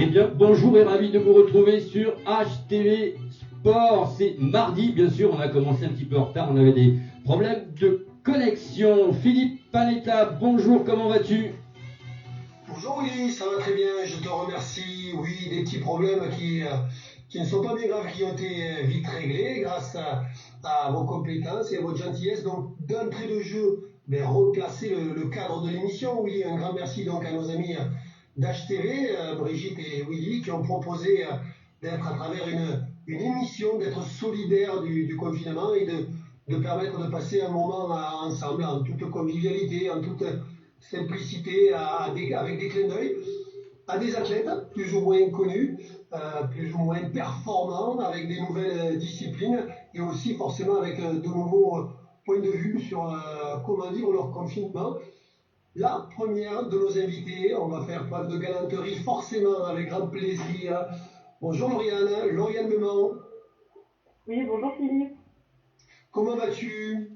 Eh bien, bonjour et ravi de vous retrouver sur HTV Sport. C'est mardi, bien sûr, on a commencé un petit peu en retard, on avait des problèmes de connexion. Philippe Panetta, bonjour, comment vas-tu? Bonjour Willy, ça va très bien, je te remercie. Oui, des petits problèmes qui ne sont pas bien graves, qui ont été vite réglés grâce à vos compétences et à votre gentillesse. Donc, d'entrée de jeu, replacer le cadre de l'émission. Willy, un grand merci donc à nos amis d'HTV, Brigitte et Willy, qui ont proposé d'être à travers une émission, d'être solidaires du confinement et de permettre de passer un moment ensemble en toute convivialité, en toute simplicité, avec des clins d'œil à des athlètes plus ou moins connus, plus ou moins performants, avec des nouvelles disciplines et aussi forcément avec de nouveaux points de vue sur comment vivre leur confinement. La première de nos invités, on va faire preuve de galanterie forcément avec grand plaisir. Bonjour Lauriane, Lauriane Memon. Oui, bonjour Philippe. Comment vas-tu?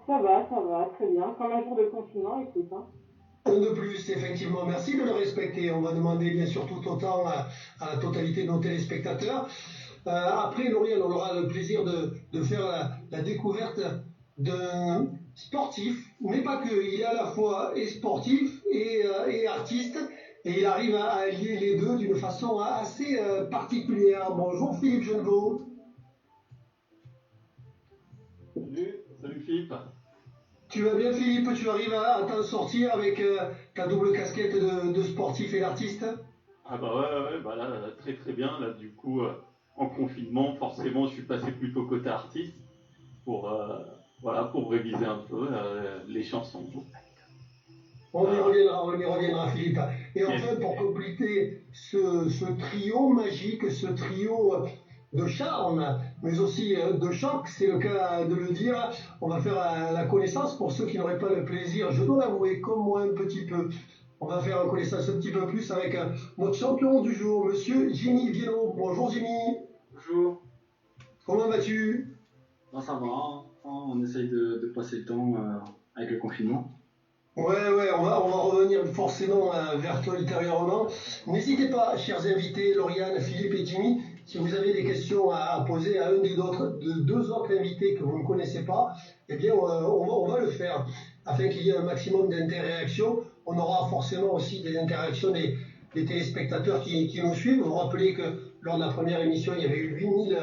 Ça va, très bien. Comme un jour de confinement, écoute. Un de plus, effectivement. Merci de le respecter. On va demander bien sûr tout autant à la totalité de nos téléspectateurs. Après, Lauriane, on aura le plaisir de faire la découverte d'un sportif, mais pas que. Il est à la fois et sportif et artiste, et il arrive à allier les deux d'une façon assez particulière. Bonjour Philippe Genevaux. Salut Philippe. Tu vas bien Philippe? Tu arrives à t'en sortir avec ta double casquette de sportif et d'artiste? Ah bah ouais, bah là, très très bien. Là, du coup, en confinement, forcément, je suis passé plutôt côté artiste pour, pour réviser un peu les chansons. On y reviendra Philippe. Et enfin, pour compléter ce trio magique, ce trio de charme, mais aussi de choc, c'est le cas de le dire, on va faire la connaissance pour ceux qui n'auraient pas le plaisir, je dois l'avouer, comme moi un petit peu. On va faire la connaissance un petit peu plus avec notre champion du jour, monsieur Jimmy Vielot. Bonjour Jimmy. Bonjour. Comment vas-tu? Ben, ça va, hein. On essaye de passer le temps avec le confinement. Ouais, on va revenir forcément vers toi ultérieurement. N'hésitez pas, chers invités, Lauriane, Philippe et Jimmy, si vous avez des questions à poser à un des deux autres invités que vous ne connaissez pas, eh bien, on va le faire afin qu'il y ait un maximum d'interactions. On aura forcément aussi des interactions des téléspectateurs qui nous suivent. Vous vous rappelez que lors de la première émission, il y avait eu 8000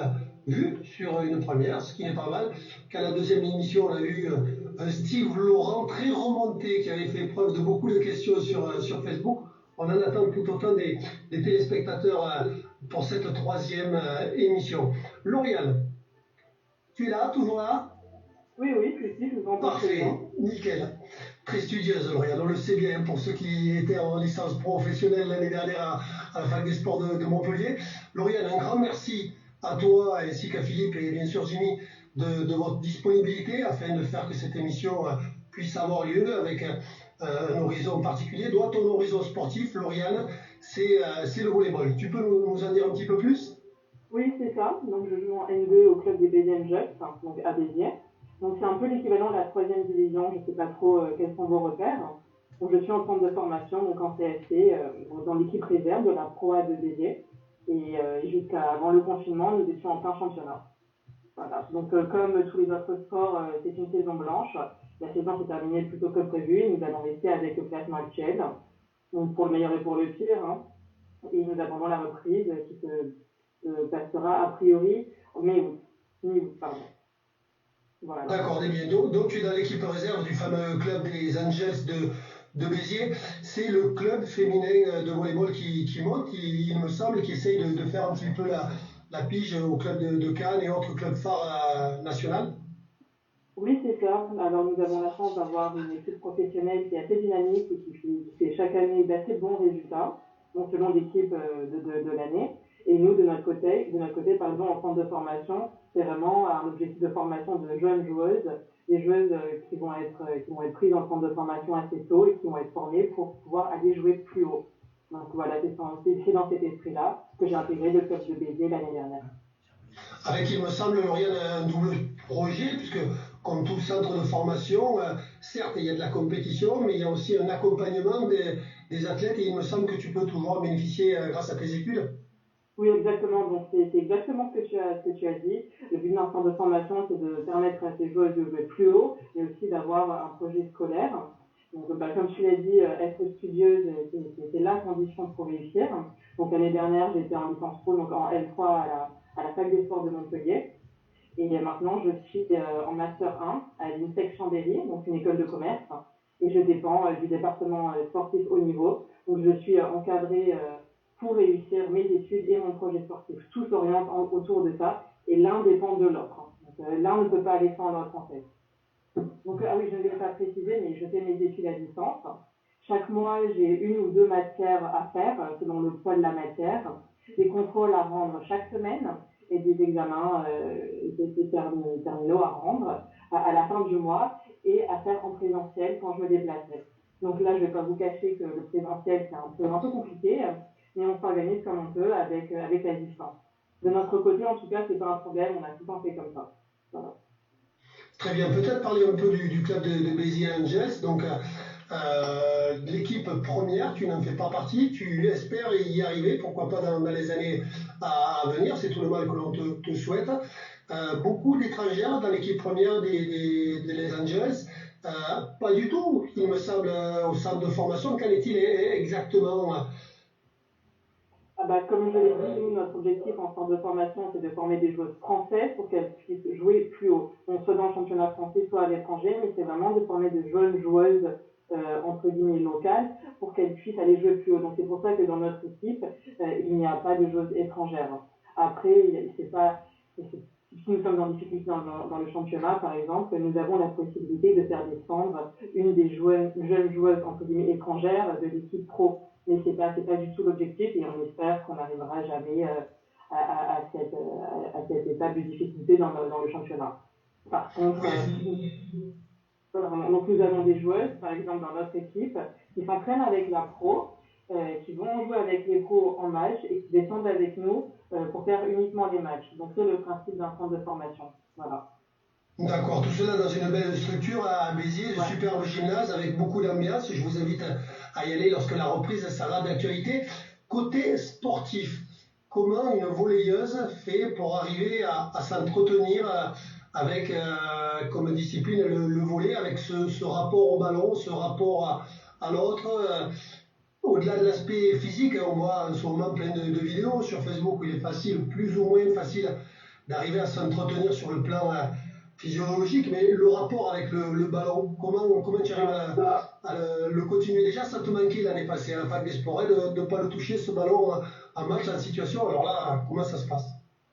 vues sur une première, ce qui n'est pas mal. Qu'à la deuxième émission, on a eu un Steve Laurent très remonté qui avait fait preuve de beaucoup de questions sur Facebook. On en attend tout autant des téléspectateurs pour cette troisième émission. Lauriane, tu es là, toujours là? Oui, je vous entends. Parfait, nickel. Très studieuse, Lauriane, on le sait bien pour ceux qui étaient en licence professionnelle l'année dernière à la fac des sports de Montpellier. Lauriane, un grand merci à toi ainsi qu'à Philippe et bien sûr Jimmy de votre disponibilité afin de faire que cette émission puisse avoir lieu avec un horizon particulier. Toi, ton horizon sportif, Lauriane, c'est le volleyball. Tu peux nous en dire un petit peu plus? Oui, c'est ça. Donc, je joue en N2 au club des Béziers Angels, donc à Béziers. Donc, c'est un peu l'équivalent de la troisième division. Je ne sais pas trop quels sont vos repères. Donc, je suis en centre de formation, donc en CFC, dans l'équipe réserve de la Pro A de Béziers. Et jusqu'à avant le confinement, nous étions en plein championnat. Voilà. Donc, comme tous les autres sports, c'est une saison blanche. La saison s'est terminée plus tôt que prévu et nous allons rester avec le classement actuel. Donc, pour le meilleur et pour le pire. Hein. Et nous attendons la reprise qui se passera a priori en mi-août, pardon. Voilà. D'accord, bien. Donc, tu es dans l'équipe réserve du fameux club des Angels de Béziers. C'est le club féminin de volleyball qui monte, il me semble, qui essaye de faire un petit peu la pige au club de Cannes et autres clubs phares nationaux. Oui, c'est ça. Alors, nous avons la chance d'avoir une équipe professionnelle qui est assez dynamique et qui fait chaque année d'assez bons résultats, donc selon l'équipe de l'année. Et nous, de notre côté, en centre de formation, c'est vraiment un objectif de formation de jeunes joueuses, des joueuses qui vont être prises en centre de formation assez tôt et qui vont être formées pour pouvoir aller jouer plus haut. Donc voilà, c'est dans cet esprit-là que j'ai intégré le club de Béziers l'année dernière. Avec, il me semble, Lauriane, un double projet, puisque comme tout centre de formation, certes, il y a de la compétition, mais il y a aussi un accompagnement des athlètes et il me semble que tu peux toujours en bénéficier grâce à tes études. Oui, exactement. Donc, c'est exactement ce que tu as dit. Le but d'un centre de formation, c'est de permettre à ces joueuses de jouer plus haut et aussi d'avoir un projet scolaire. Donc, comme tu l'as dit, être studieuse, c'est la condition pour réussir. Donc, l'année dernière, j'étais en licence pro, donc en L3 à la fac des sports de Montpellier. Et maintenant, je suis en Master 1 à l'INSEC Chambéry, donc une école de commerce. Et je dépends du département sportif haut niveau. Donc, je suis encadrée pour réussir mes études et mon projet sportif. Tout s'oriente autour de ça et l'un dépend de l'autre. Donc, l'un ne peut pas aller sans l'autre en fait. Donc, ah oui, je ne l'ai pas précisé, mais je fais mes études à distance. Chaque mois, j'ai une ou deux matières à faire selon le poids de la matière, des contrôles à rendre chaque semaine et des examens terminaux à rendre à la fin du mois et à faire en présentiel quand je me déplaçais. Donc là, je ne vais pas vous cacher que le présentiel, c'est un peu compliqué, mais on s'organise comme on peut avec la distance. De notre côté, en tout cas, c'est pas un problème, on a tout le temps fait comme ça. Voilà. Très bien, peut-être parler un peu du club de Béziers Angels. Donc, l'équipe première, tu n'en fais pas partie, tu espères y arriver, pourquoi pas dans les années à venir, c'est tout le mal que l'on te souhaite. Beaucoup d'étrangères dans l'équipe première des les Angels, pas du tout, il me semble, au centre de formation. Qu'en est-il exactement? Ah bah, comme je l'ai dit, nous, notre objectif en centre de formation, c'est de former des joueuses françaises pour qu'elles puissent jouer plus haut. Donc, soit dans le championnat français, soit à l'étranger, mais c'est vraiment de former de jeunes joueuses, entre guillemets, locales, pour qu'elles puissent aller jouer plus haut. Donc, c'est pour ça que dans notre équipe, il n'y a pas de joueuses étrangères. Après, c'est pas, si nous sommes en difficulté dans le championnat, par exemple, nous avons la possibilité de faire descendre une des jeunes joueuses, entre guillemets, étrangères de l'équipe pro. Mais c'est pas du tout l'objectif et on espère qu'on n'arrivera jamais à cette étape de difficulté dans le championnat. Par contre, donc nous avons des joueuses, par exemple dans notre équipe, qui s'entraînent avec la pro, qui vont jouer avec les pros en match et qui descendent avec nous pour faire uniquement les matchs. Donc c'est le principe d'un centre de formation. Voilà. D'accord, tout cela dans une belle structure à Béziers, de Ouais. superbes gymnases avec beaucoup d'ambiance. Je vous invite à y aller lorsque la reprise sera d'actualité. Côté sportif, comment une volleyeuse fait pour arriver à s'entretenir avec comme discipline le volley, avec ce rapport au ballon, ce rapport à l'autre au-delà de l'aspect physique, on voit en ce moment plein de vidéos sur Facebook où il est facile, plus ou moins facile, d'arriver à s'entretenir sur le plan physiologique, mais le rapport avec le ballon, comment tu arrives à le continuer? Déjà, ça te manquait l'année passée à la fac des sports, de ne pas le toucher, ce ballon, en match, en situation. Alors là, comment ça se passe?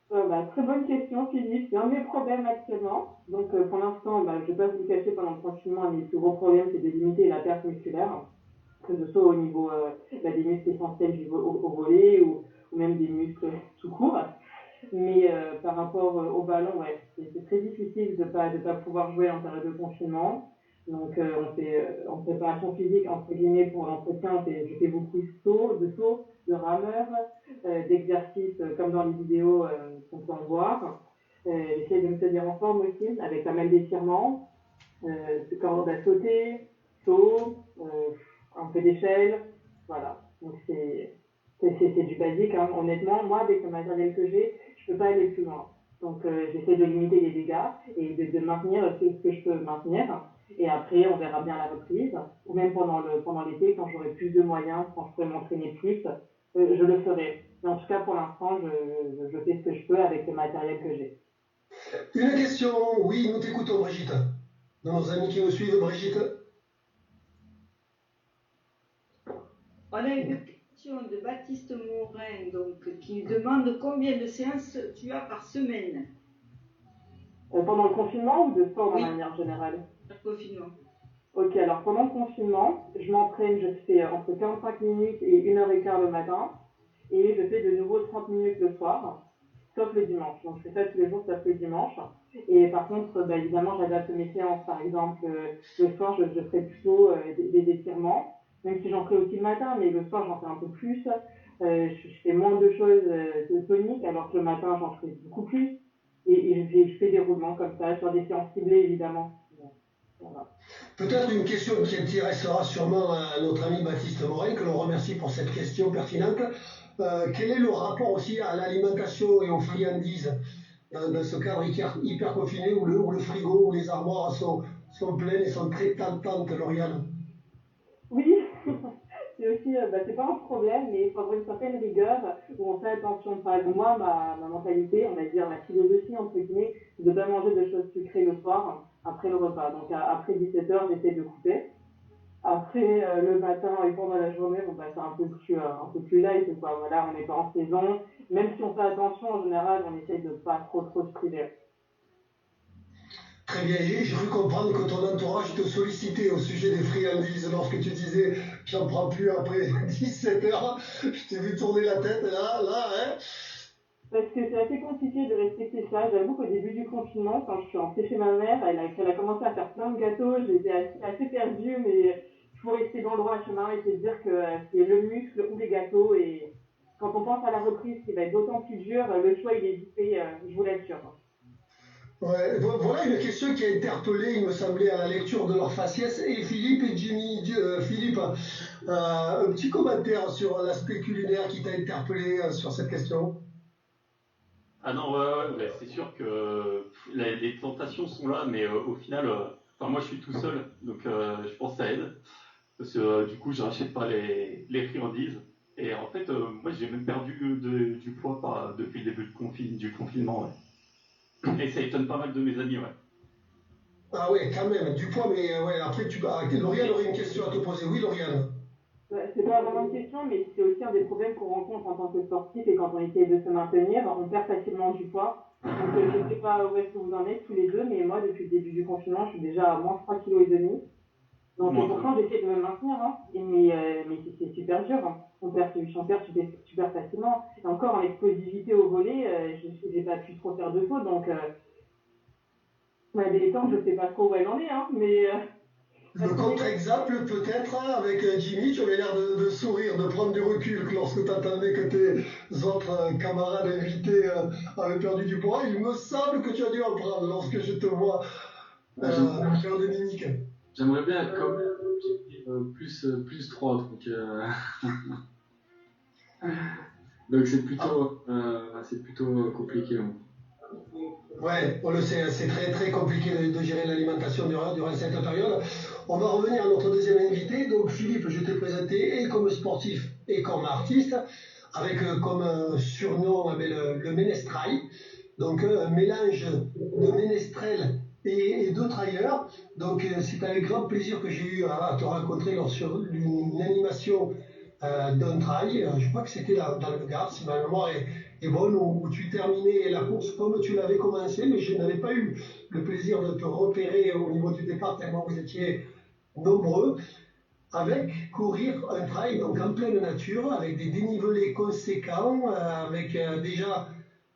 Très bonne question, Philippe. C'est un de mes problèmes actuellement. Donc, pour l'instant, je ne vais pas vous le cacher, pendant le confinement, un de mes plus gros problèmes, c'est de limiter la perte musculaire, que ce soit au niveau des muscles essentiels au volet ou même des muscles tout court. Mais par rapport au ballon, ouais, c'est très difficile de pas pouvoir jouer en période de confinement. Donc on fait en préparation physique entre guillemets pour l'entretien, je fais beaucoup de sauts, de rameurs, d'exercices comme dans les vidéos qu'on peut en voir. J'essaie de me tenir en forme aussi avec pas mal d'étirements, corde à sauter, saut, un peu d'échelle, voilà. Donc c'est du basique, hein. Honnêtement, moi, avec le matériel que j'ai, je peux pas aller plus loin. Donc, j'essaie de limiter les dégâts et de maintenir ce que je peux maintenir. Et après, on verra bien à la reprise, ou même pendant l'été, quand j'aurai plus de moyens, quand je pourrai m'entraîner plus, je le ferai. Mais en tout cas, pour l'instant, je fais ce que je peux avec le matériel que j'ai. Une question, oui, nous t'écoutons, Brigitte. Dans nos amis qui nous suivent, Brigitte. On a une question de Baptiste Morin donc, qui demande combien de séances tu as par semaine. Pendant le confinement ou de sport de Oui, manière générale? le confinement. Ok, alors pendant le confinement, je m'entraîne, je fais entre 45 minutes et 1h15 le matin, et je fais de nouveau 30 minutes le soir, sauf le dimanche. Donc je fais ça tous les jours, sauf le dimanche. Et par contre, évidemment, j'adapte mes séances. Par exemple, le soir, je ferai plutôt des étirements, même si j'en ferai aussi le matin, mais le soir, j'en fais un peu plus. Je fais moins de choses toniques, alors que le matin, j'en ferai beaucoup plus. et je fais des roulements comme ça, sur des séances ciblées évidemment. Voilà. Peut-être une question qui intéressera sûrement à notre ami Baptiste Morin, que l'on remercie pour cette question pertinente. Quel est le rapport aussi à l'alimentation et aux friandises dans ce cadre hyper confiné où le frigo, où les armoires sont pleines et sont très tentantes, Lauriane? Oui, c'est aussi, c'est pas un problème, mais il faut avoir une certaine rigueur où on fait attention. Par exemple, moi, ma mentalité, on va dire ma philosophie, entre guillemets, c'est de ne pas manger de choses sucrées le soir, après le repas. Donc après 17h, j'essaie de couper. Après, le matin et pendant la journée, bon, c'est un peu plus light, quoi. Voilà, on n'est pas en saison. Même si on fait attention, en général, on essaie de pas trop se priver. Très bien, j'ai cru comprendre que ton entourage te sollicitait au sujet des friandises lorsque tu disais j'en prends plus après 17h. Je t'ai vu tourner la tête là, hein. Parce que c'est assez compliqué de respecter ça. J'avoue qu'au début du confinement, quand je suis rentrée chez ma mère, elle a commencé à faire plein de gâteaux. J'étais assez perdue, mais il faut rester dans le droit chemin et se dire que c'est le muscle ou les gâteaux. Et quand on pense à la reprise qui va être d'autant plus dure, le choix il est vite fait, je vous l'assure. Ouais, voilà une question qui a interpellé, il me semblait, à la lecture de leur faciès, et Philippe et Jimmy. Philippe, un petit commentaire sur l'aspect culinaire qui t'a interpellé sur cette question. Ah non, ouais, c'est sûr que les tentations sont là, mais au final, enfin moi je suis tout seul, donc je pense que ça aide, parce que du coup je rachète pas les friandises. Et en fait, moi j'ai même perdu du poids depuis le début du confinement, ouais. Et ça étonne pas mal de mes amis, ouais. Ah ouais, quand même, du poids, mais ouais, après, Lauriane aurait une question à te poser. Oui, Lauriane. C'est pas vraiment une question, mais c'est aussi un des problèmes qu'on rencontre en tant que sportif et quand on essaie de se maintenir, on perd facilement du poids. Donc je ne sais pas où est-ce que vous en êtes tous les deux, mais moi depuis le début du confinement, je suis déjà à moins 3,5 kg. Donc Moins pourtant deux. j'essaie de me maintenir, hein. Mais c'est super dur, hein. On perd super facilement. Et encore en explosivité au volet, j'ai pas pu trop faire de faute, donc ma détente, je sais pas trop où elle en est, hein, mais Le contre-exemple, peut-être, hein, avec Jimmy, tu avais l'air de sourire, de prendre du recul lorsque tu attendais que tes autres camarades invités avaient perdu du poids. Il me semble que tu as dû en prendre lorsque je te vois Ouais, faire des mimiques. j'aimerais bien être comme j'ai mis, plus 3, donc c'est plutôt compliqué. Hein. Ouais, on le sait, hein, c'est très très compliqué de gérer l'alimentation durant cette période. On va revenir à notre deuxième invité. Donc Philippe, je t'ai présenté et comme sportif et comme artiste, avec comme surnom le ménestrail. Donc un mélange de ménestrel et de trailer. Donc c'est avec grand plaisir que j'ai eu à te rencontrer lors sur une animation d'un trail. Je crois que c'était dans le Gard, si ma mémoire est bonne, où tu terminais la course comme tu l'avais commencé, mais je n'avais pas eu le plaisir de te repérer au niveau du départ tellement vous étiez nombreux. Avec courir un trail donc en pleine nature, avec des dénivelés conséquents, avec déjà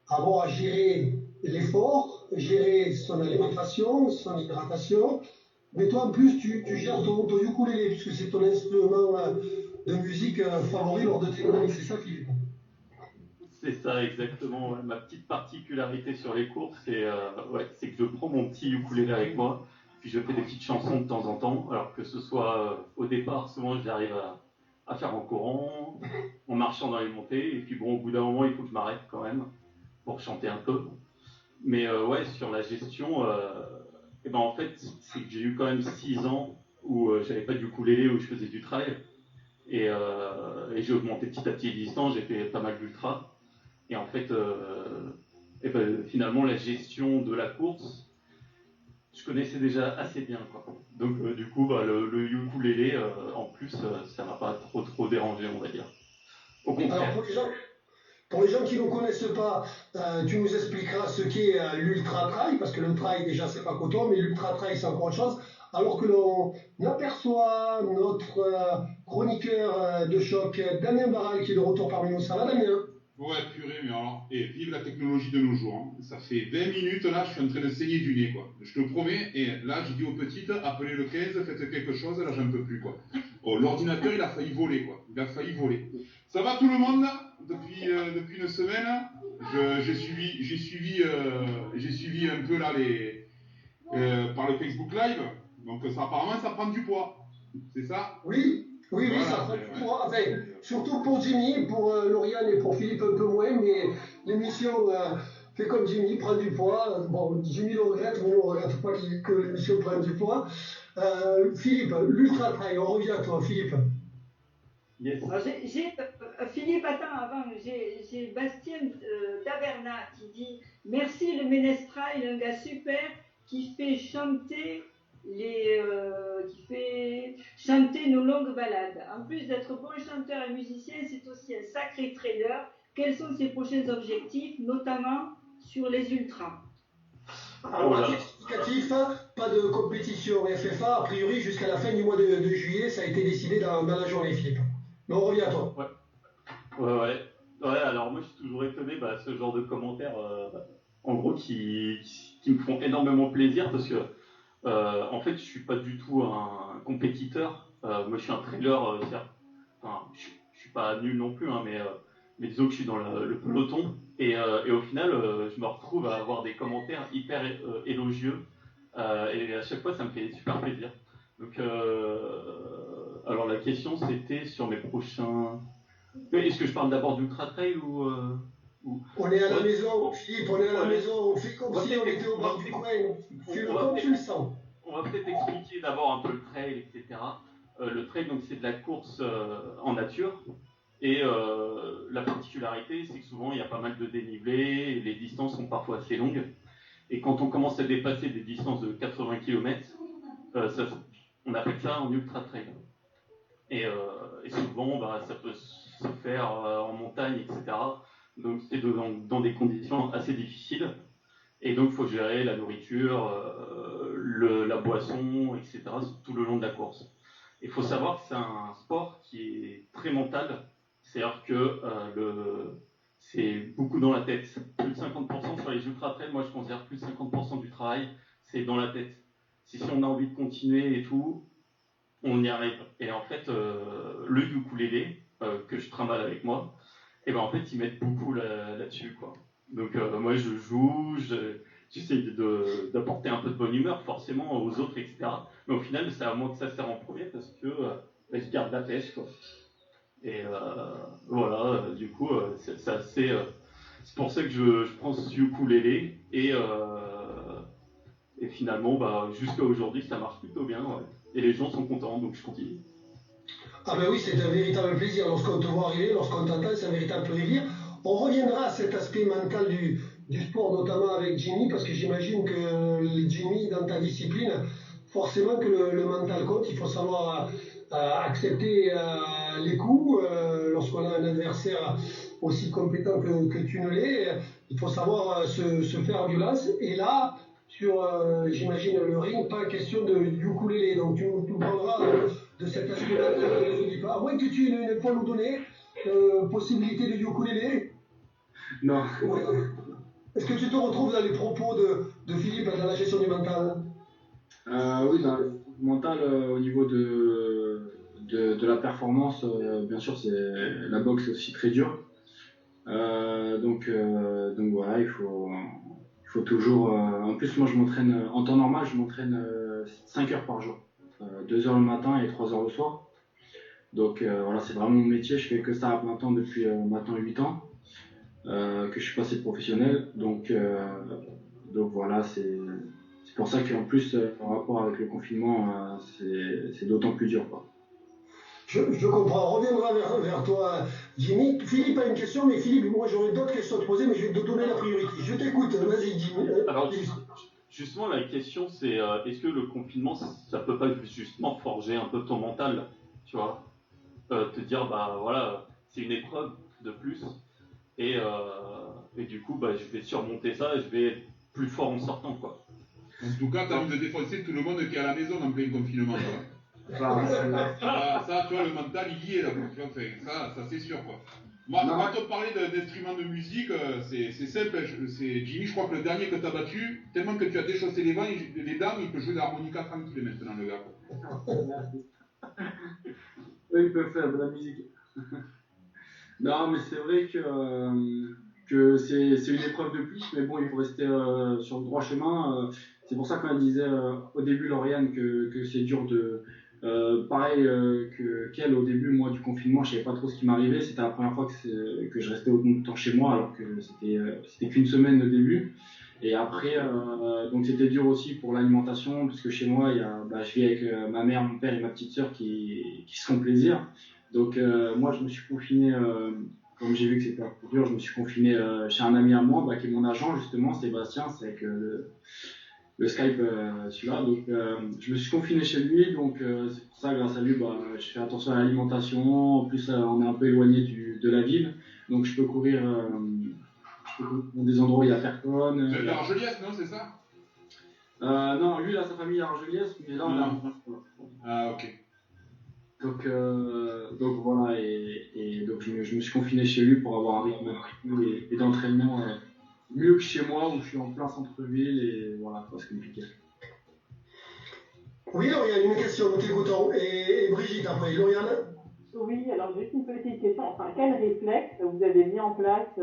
avoir à gérer l'effort, gérer son alimentation, son hydratation. Mais toi, en plus, tu gères ton ukulélé, puisque c'est ton instrument de musique favori lors de tes courses. C'est ça, Philippe? C'est ça exactement. Ouais. Ma petite particularité sur les courses, c'est que je prends mon petit ukulélé avec moi, puis je fais des petites chansons de temps en temps. Alors que ce soit au départ, souvent j'arrive à faire en courant, en marchant dans les montées, et puis bon, au bout d'un moment, il faut que je m'arrête quand même pour chanter un peu. Mais ouais, sur la gestion, et ben en fait, c'est que j'ai eu quand même 6 ans où j'avais pas de ukulélé, où je faisais du trail, et j'ai augmenté petit à petit les distances, j'ai fait pas mal d'ultra. Et en fait, finalement, la gestion de la course, je connaissais déjà assez bien, quoi. Donc, du coup, le ukulélé, en plus, ça m'a pas trop dérangé, on va dire. Au Alors, contraire. pour les gens qui ne connaissent pas, tu nous expliqueras ce qu'est l'ultra trail, parce que le trail, déjà, c'est pas coton, mais l'ultra trail, c'est encore autre chose. Alors que l'on aperçoit notre chroniqueur de choc, Damien Barral, qui est de retour parmi nous. Ça va, Damien? Ouais, purée, mais alors, et vive la technologie de nos jours. Hein. Ça fait 20 minutes, là, je suis en train de saigner du nez, quoi. Je te promets, et là, j'ai dit aux petites, appelez le 15, faites quelque chose, là, j'en peux plus, quoi. Oh, l'ordinateur, il a failli voler, quoi. Il a failli voler. Ça va tout le monde, là, depuis une semaine? J'ai suivi un peu là par le Facebook Live. Donc apparemment ça prend du poids. C'est ça? Oui, Voilà, ça prend du ouais. poids. Enfin, surtout pour Jimmy, pour Lauriane et pour Philippe un peu moins, mais l'émission fait comme Jimmy, prend du poids. Bon, Jimmy le regrette, mais nous on ne regrette pas que l'émission prenne du poids. Philippe, l'Ultra Trail, on revient à toi, Philippe. Yes. Alors, Philippe, attends, avant, j'ai Bastien Taverna qui dit merci le Ménestrail, un gars super qui fait chanter nos longues balades. En plus d'être bon chanteur et musicien, c'est aussi un sacré trader. Quels sont ses prochains objectifs, notamment sur les ultras? Alors, à titre explicatif, pas de compétition FFA, a priori jusqu'à la fin du mois de juillet, ça a été décidé dans la journée, Philippe. Mais on revient à toi. Ouais, alors moi je suis toujours étonné, ce genre de commentaires, en gros, qui me font énormément plaisir parce que, en fait, je suis pas du tout un compétiteur. Moi, je suis un trailer, enfin, je suis pas nul non plus, hein, mais disons que je suis dans le peloton et au final, je me retrouve à avoir des commentaires hyper élogieux et à chaque fois, ça me fait super plaisir. Donc, alors la question c'était sur mes prochains. Mais est-ce que je parle d'abord d'Ultra Trail ou... On est à la Ouais. maison, Philippe, on est à la Ouais. maison, on fait comme On va si on peut-être était au bar du coin. Fais-le on va comme peut-être- tu le sens. on va peut-être expliquer d'abord un peu le trail, etc. Le trail, donc, c'est de la course en nature. Et la particularité, c'est que souvent, il y a pas mal de dénivelé, et les distances sont parfois assez longues. Et quand on commence à dépasser des distances de 80 km, on appelle ça en ultra trail. Et souvent, ça peut se faire en montagne, etc. Donc, c'est dans des conditions assez difficiles. Et donc, il faut gérer la nourriture, la boisson, etc. tout le long de la course. Il faut savoir que c'est un sport qui est très mental. C'est-à-dire que c'est beaucoup dans la tête. Plus de 50% sur les ultra-trails, moi je considère plus de 50% du travail, c'est dans la tête. Si on a envie de continuer et tout, on y arrive. Et en fait, le ukulélé, que je trimballe avec moi, et ben en fait, ils mettent beaucoup là-dessus, quoi. Donc moi, je joue, j'essaie d'apporter un peu de bonne humeur, forcément, aux autres, etc. Mais au final, c'est à moi que ça sert en premier parce que je garde la pêche, quoi. Et voilà, du coup, c'est pour ça que je prends ce ukulélé et finalement, jusqu'à aujourd'hui, ça marche plutôt bien, ouais. Et les gens sont contents, donc je continue. Ah ben oui, c'est un véritable plaisir. Lorsqu'on te voit arriver, lorsqu'on t'entend, c'est un véritable plaisir. On reviendra à cet aspect mental du sport, notamment avec Jimmy, parce que j'imagine que Jimmy, dans ta discipline, forcément que le mental compte. Il faut savoir accepter les coups. Lorsqu'on a un adversaire aussi compétent que tu ne l'es, il faut savoir se faire violence. Et là, sur, j'imagine, le ring, pas question de ukulélé. Donc tu nous parleras de cet aspect mental, Philippe. À moins que tu aies une fois nous donner possibilité de ukulélé. Non. Ouais. Est-ce que tu te retrouves dans les propos de Philippe dans la gestion du mental? Oui, dans le mental, au niveau de la performance, bien sûr, la boxe est aussi très dur. Donc voilà, il faut toujours. En plus, moi, je m'entraîne en temps normal, je m'entraîne 5 heures par jour, 2 heures le matin et 3 heures le soir. Donc voilà, c'est vraiment mon métier. Je fais que ça à plein temps depuis maintenant 8 ans que je suis passé professionnel. Donc voilà, c'est pour ça qu'en plus, en rapport avec le confinement, c'est d'autant plus dur, quoi. Je comprends. On reviendra vers toi, Jimmy. Philippe a une question, mais Philippe, moi j'aurais d'autres questions à te poser, mais je vais te donner la priorité. Je t'écoute. Vas-y, Jimmy. Alors, justement, la question, c'est est-ce que le confinement, ça peut pas justement forger un peu ton mental, tu vois, te dire, voilà, c'est une épreuve de plus, et du coup, je vais surmonter ça, et je vais être plus fort en sortant, quoi. En tout cas, tu as envie de défoncer tout le monde qui est à la maison en plein confinement, quoi. Ça, tu vois, le mental, il y est là, quoi. Tu vois, ça c'est sûr, quoi. Moi, quand on parlait d'instruments de musique, c'est simple. C'est Jimmy, je crois que le dernier que tu as battu, tellement que tu as déchaussé les dents, il peut jouer de l'harmonica tranquille maintenant, le gars, quoi. Merci. Oui, il peut faire de la musique. Non, mais c'est vrai que que c'est une épreuve de plus, mais bon, il faut rester sur le droit chemin. C'est pour ça quand elle disait au début, Lauriane, que c'est dur de... pareil qu'elle, au début, moi, du confinement, je savais pas trop ce qui m'arrivait. C'était la première fois que je restais autant de temps chez moi, alors que c'était qu'une semaine au début. Et après, donc c'était dur aussi pour l'alimentation, puisque chez moi, je vis avec ma mère, mon père et ma petite sœur qui se font plaisir. Donc moi, je me suis confiné, comme j'ai vu que c'était un peu dur, je me suis confiné chez un ami à moi, qui est mon agent justement, Sébastien, c'est avec le Skype celui-là. Donc je me suis confiné chez lui, donc c'est pour ça, grâce à lui, je fais attention à l'alimentation. En plus, on est un peu éloigné de la ville, donc je peux courir dans des endroits où il y a personne. Vous êtes à Argeliès, non, c'est ça? Non, lui, il a sa famille à Argeliès, mais là, on est à... Ah, ok. Donc voilà, et donc je me suis confiné chez lui pour avoir un rythme et d'entraînement mieux que chez moi où je suis en plein centre-ville et voilà, c'est compliqué. Oui, Lauriane, une question, nous t'écoutons. Et Brigitte après, Lauriane. Oui, alors juste une petite question. Enfin, quel réflexe vous avez mis en place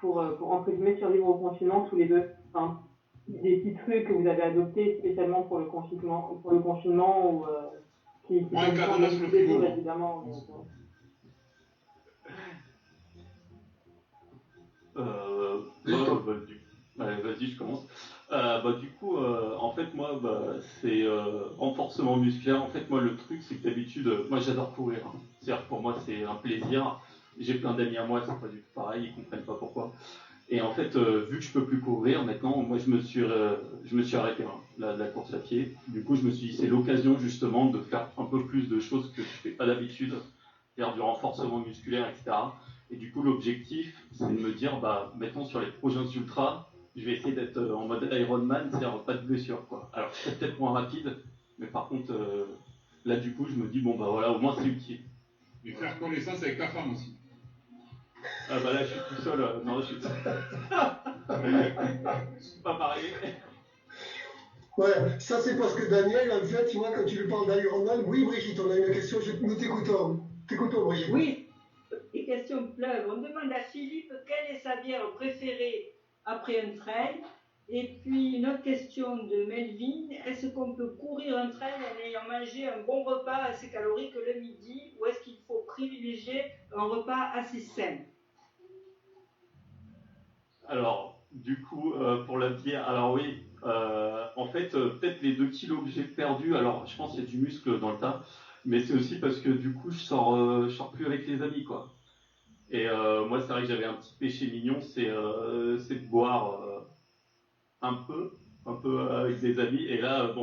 pour entre guillemets survivre au confinement tous les deux? Enfin, des petits trucs que vous avez adoptés spécialement pour le confinement ou qui Moi, un sont cadenas sur le frigo, moi. évidemment. Vas-y, je commence. Du coup, en fait, moi, c'est renforcement musculaire. En fait, moi, le truc, c'est que d'habitude, moi, j'adore courir. Hein. C'est-à-dire, pour moi, c'est un plaisir. J'ai plein d'amis à moi, c'est pas du tout pareil, ils comprennent pas pourquoi. Et en fait, vu que je peux plus courir maintenant, moi, je me suis arrêté hein, la course à pied. Du coup, je me suis dit, c'est l'occasion justement de faire un peu plus de choses que je fais pas d'habitude, c'est-à-dire du renforcement musculaire, etc. Et du coup, l'objectif, c'est de me dire, maintenant sur les prochains ultras, je vais essayer d'être en mode Ironman, c'est-à-dire pas de blessure, quoi. Alors, je serai peut-être moins rapide, mais par contre, là, du coup, je me dis, voilà, au moins c'est utile. Et faire connaissance avec ta femme aussi. Là, je suis tout seul. Non, je suis pas pareil. Ouais, ça c'est parce que Daniel, en fait, tu vois, quand tu lui parles d'Ironman, oui, Brigitte, on a une question, nous t'écoutons. T'écoutons, Brigitte. Oui, les questions pleuvent. On demande à Philippe quelle est sa bière préférée après un trail. Et puis une autre question de Melvin, est-ce qu'on peut courir un trail en ayant mangé un bon repas assez calorique le midi ou est-ce qu'il faut privilégier un repas assez sain? Alors, du coup, pour la bière, alors oui, en fait, peut-être les 2 kilos que j'ai perdus, alors je pense qu'il y a du muscle dans le tas, mais c'est aussi parce que du coup, je sors plus avec les amis, quoi. Et moi, c'est vrai que j'avais un petit péché mignon, c'est de boire un peu avec des amis. Et là,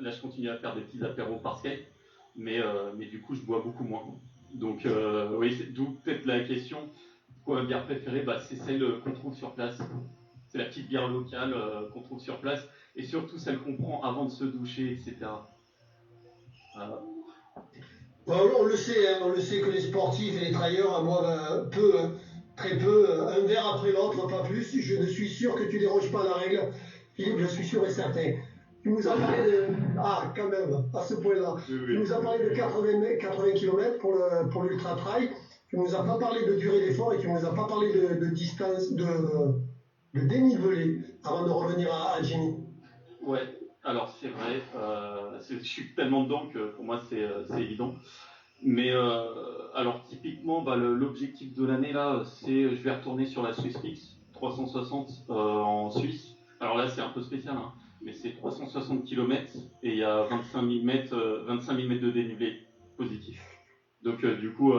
là, je continue à faire des petits apéros par Skype, mais du coup, je bois beaucoup moins. Donc, oui, c'est d'où peut-être la question. Quoi, ma bière préférée, c'est celle qu'on trouve sur place. C'est la petite bière locale qu'on trouve sur place, et surtout celle qu'on prend avant de se doucher, etc. Voilà. On le sait, hein, on le sait que les sportifs et les trailleurs boivent peu, hein, très peu, un verre après l'autre, pas plus. Je ne suis sûr que tu déroges pas à la règle, Philippe, je suis sûr et certain. Tu nous as parlé de... Ah, quand même, à ce point-là. Oui, Tu oui. nous as parlé de 80 km pour l'ultra trail. Tu nous as pas parlé de durée d'effort et tu nous as pas parlé de distance, de dénivelé avant de revenir à Jimmy. Ouais, alors c'est vrai, je suis tellement dedans que pour moi c'est évident. Mais alors typiquement, l'objectif de l'année là, je vais retourner sur la Swiss Mix 360 en Suisse. Alors là c'est un peu spécial, hein, mais c'est 360 km et il y a 25 000 mètres de dénivelé positif. Donc du coup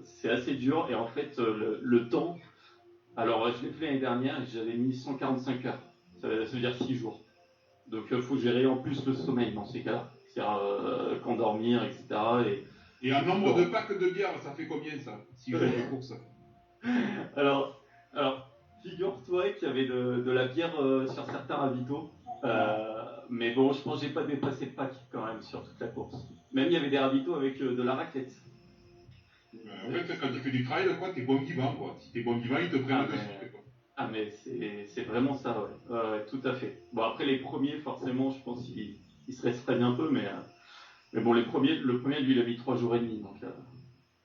c'est assez dur et en fait le temps, alors je l'ai fait l'année dernière et j'avais mis 145 heures, ça veut dire 6 jours. Donc il faut gérer en plus le sommeil dans ces cas-là, c'est-à-dire quand dormir, etc. Et en nombre Bon. de packs de bière, ça fait combien ça? 6 jours de course. Alors, figure-toi qu'il y avait de la bière sur certains ravitaux. Mais bon, je pense que j'ai pas dépassé le pack quand même sur toute la course. Même il y avait des ravitaux avec de la raclette. En fait, quand tu fais du trail, quoi, t'es bon vivant, quoi. Si t'es bon vivant, ils te prennent de suite, quoi. Ah mais c'est vraiment ça, ouais. Ouais, tout à fait. Bon après les premiers, forcément, je pense qu'ils se restreignent un peu, mais bon le premier lui il a mis 3 jours et demi, donc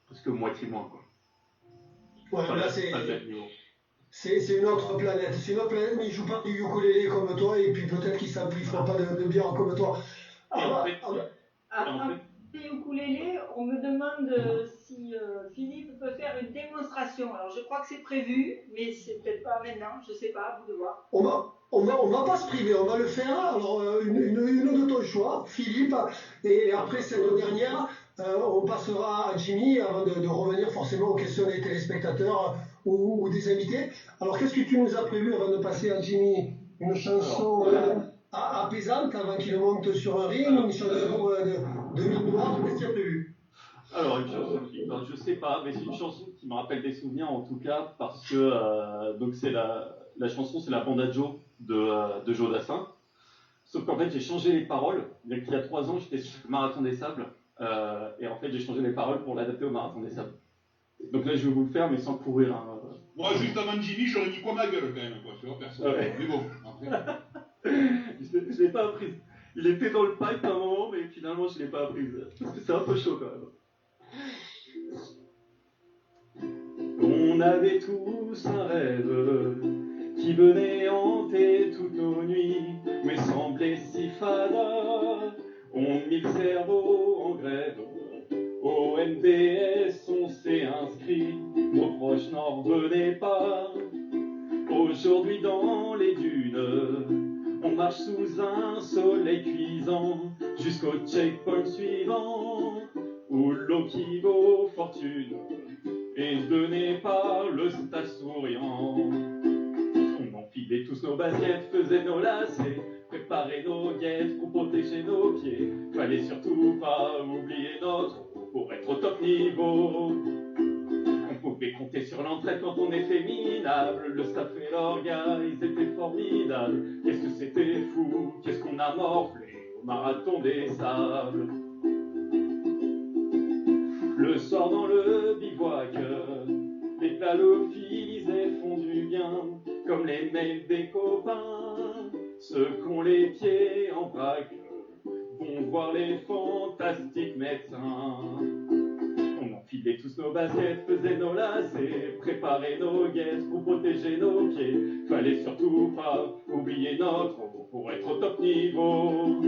presque moitié moins quoi. Ouais, Enfin, là, pas le même niveau. C'est une autre planète. C'est une autre planète, mais il joue pas du ukulélé comme toi, et puis peut-être qu'il s'amplifiera pas de bière comme toi. Après ukulélé, on me demande si Philippe peut faire une démonstration. Alors je crois que c'est prévu, mais c'est peut-être pas maintenant, je sais pas, à vous de voir. On va pas se priver, on va le faire. Alors une de ton choix, Philippe, et après cette dernière, on passera à Jimmy avant de revenir forcément aux questions des téléspectateurs ou des invités. Alors qu'est-ce que tu nous as prévu avant de passer à Jimmy? Une chanson apaisante avant qu'il monte sur un ring, une chanson de mémoire, qu'est-ce que tu as prévu? Alors, une chanson je sais pas, mais c'est une chanson qui me rappelle des souvenirs en tout cas, parce que donc c'est la chanson, c'est la bande à Joe de Joe Dassin. Sauf qu'en fait, j'ai changé les paroles. Il y a 3 ans, j'étais sur le Marathon des Sables, et en fait, j'ai changé les paroles pour l'adapter au Marathon des Sables. Donc là, je vais vous le faire, mais sans courir. Moi, juste avant Jimmy, j'aurais mis quoi ma gueule quand même, quoi, tu vois, perso. Ouais. Mais bon, après. Je l'ai pas apprise. Il était dans le pipe à un moment, mais finalement, je l'ai pas apprise. Parce que c'est un peu chaud quand même. On avait tous un rêve qui venait hanter toutes nos nuits, mais semblait si fada. On mit le cerveau en grève. Au NBS, on s'est inscrit. Nos proches n'en revenaient pas. Aujourd'hui, dans les dunes, on marche sous un soleil cuisant jusqu'au checkpoint suivant, où l'eau qui vaut fortune est donnée par le stage souriant. On enfilait tous nos baskets, faisait nos lacets, préparait nos guettes pour protéger nos pieds. Fallait surtout pas oublier notre eau pour être au top niveau. On pouvait compter sur l'entraide quand on était minable. Le staff et l'orga, ils étaient formidables. Qu'est-ce que c'était fou, qu'est-ce qu'on a morflé au marathon des sables. Le soir dans le bivouac, les plalophilisaient font du bien, comme les mails des copains. Ceux qui ont les pieds en vrac vont voir les fantastiques médecins. On enfilait tous nos baskets, faisait nos lacets, préparait nos guettes pour protéger nos pieds. Fallait surtout pas oublier notre eau pour être au top niveau.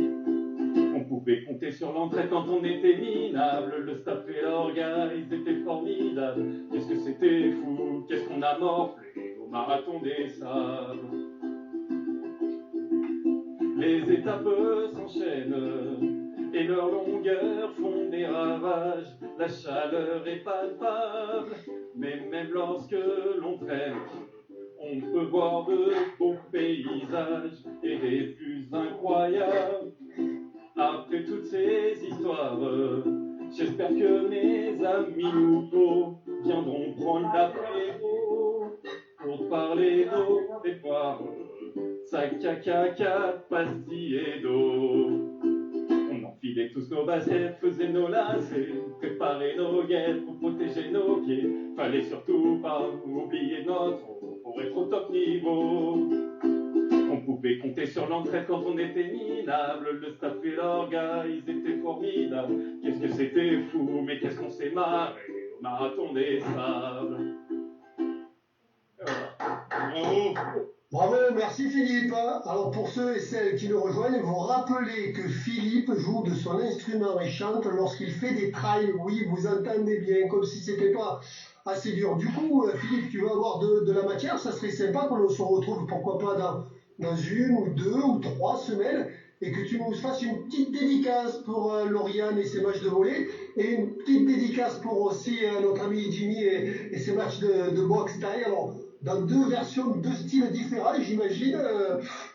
On pouvait compter sur l'entraide quand on était minable. Le staff et l'orga, ils étaient formidables. Qu'est-ce que c'était fou, qu'est-ce qu'on a morflé au marathon des sables. Les étapes s'enchaînent et leurs longueurs font des ravages. La chaleur est palpable, mais même lorsque l'on traîne, on peut voir de beaux paysages et des vues incroyables. Après toutes ces histoires, j'espère que mes amis nouveaux viendront prendre l'apéro pour parler d'eau et boire sac à caca, pastilles et d'eau. On enfilait tous nos baskets, faisait nos lacets, préparait nos guettes pour protéger nos pieds. Fallait surtout pas oublier notre eau pour être au top niveau. On pouvait compter sur l'entraide quand on était minable. Le staff et l'orga, ils étaient formidables. Qu'est-ce que c'était fou, mais qu'est-ce qu'on s'est marré au marathon des sables. Bravo. Bravo, merci Philippe. Alors pour ceux et celles qui nous rejoignent, vous rappelez que Philippe joue de son instrument et chante lorsqu'il fait des trails. Oui, vous entendez bien, comme si c'était pas assez dur. Du coup, Philippe, tu vas avoir de la matière. Ça serait sympa qu'on se retrouve, pourquoi pas dans 1 ou 2 ou 3 semaines, et que tu nous fasses une petite dédicace pour Lauriane et ses matchs de volley, et une petite dédicace pour aussi notre ami Jimmy et ses matchs de boxe taille. Alors, dans 2 versions, 2 styles différents, j'imagine,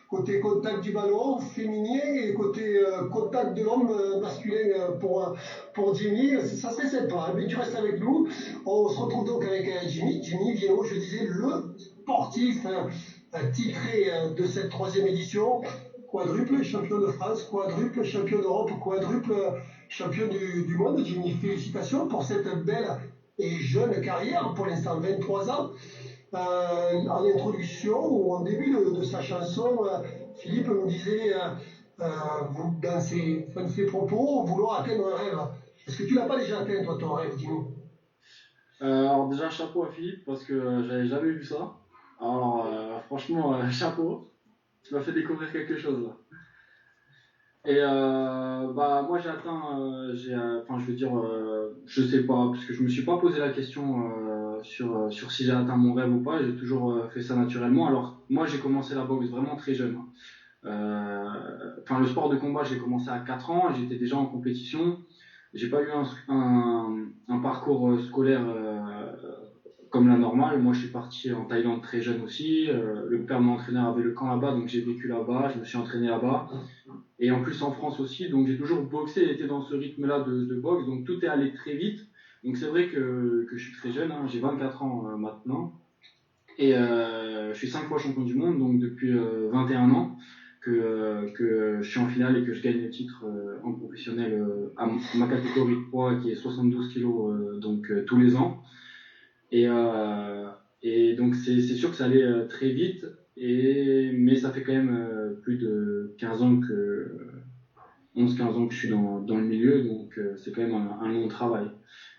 côté contact du ballon féminin et côté contact de l'homme masculin pour Jimmy. Ça serait sympa, mais tu restes avec nous. On se retrouve donc avec Jimmy Vienno, je disais, le sportif titré de cette 3e édition, quadruple champion de France, quadruple champion d'Europe, quadruple champion du monde. Jimmy, félicitations pour cette belle et jeune carrière, pour l'instant 23 ans. En introduction ou en début de sa chanson, Philippe nous disait dans ses propos vouloir atteindre un rêve. Est-ce que tu l'as pas déjà atteint, toi, ton rêve, Jimmy? Alors déjà chapeau à Philippe parce que j'avais jamais vu ça. Alors, franchement, chapeau. Tu m'as fait découvrir quelque chose là. Et moi j'ai atteint, je veux dire, je sais pas, parce que je me suis pas posé la question sur si j'ai atteint mon rêve ou pas. J'ai toujours fait ça naturellement. Alors moi j'ai commencé la boxe vraiment très jeune. Le sport de combat j'ai commencé à 4 ans. J'étais déjà en compétition. J'ai pas eu un parcours scolaire comme la normale. Moi je suis parti en Thaïlande très jeune aussi. Le père de mon entraîneur avait le camp là-bas, donc j'ai vécu là-bas. Je me suis entraîné là-bas. Et en plus en France aussi, donc j'ai toujours boxé et été dans ce rythme-là de boxe, donc tout est allé très vite. Donc c'est vrai que je suis très jeune, hein, j'ai 24 ans maintenant, et je suis 5 fois champion du monde, donc depuis 21 ans que je suis en finale et que je gagne le titre en professionnel à ma catégorie de poids qui est 72 kg tous les ans. Et donc c'est sûr que ça allait très vite, mais ça fait quand même plus de 15 ans 11-15 ans que je suis dans le milieu, donc c'est quand même un long travail.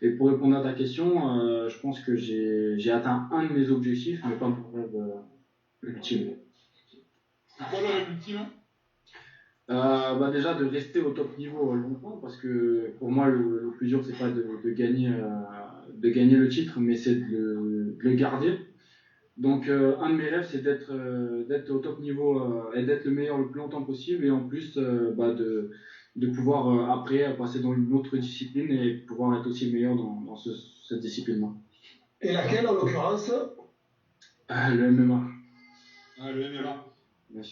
Et pour répondre à ta question, je pense que j'ai atteint un de mes objectifs, mais pas mon rêve ultime. C'est quoi le rêve ultime? Déjà de rester au top niveau longtemps, parce que pour moi le plus dur c'est pas de gagner le titre, mais c'est de le garder. Donc un de mes rêves c'est d'être au top niveau et d'être le meilleur le plus longtemps possible, et en plus de pouvoir après passer dans une autre discipline et pouvoir être aussi meilleur dans cette discipline-là. Et laquelle en l'occurrence? Le MMA. Le MMA.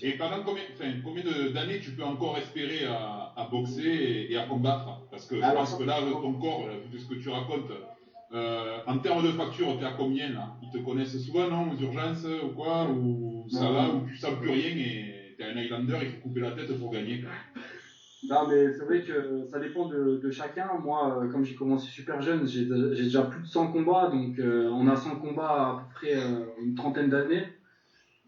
Et pendant combien d'années tu peux encore espérer à boxer et à combattre? Parce que là, ton corps, vu ce que tu racontes, en termes de facture, tu es à combien là? Ils te connaissent souvent, non, aux urgences ou quoi? Ou ça va, ou tu sens plus rien et tu es un Highlander, il faut couper la tête pour gagner, quoi. Non, mais c'est vrai que ça dépend de chacun. Moi, comme j'ai commencé super jeune, j'ai déjà plus de 100 combats, donc on a 100 combats à peu près une trentaine d'années.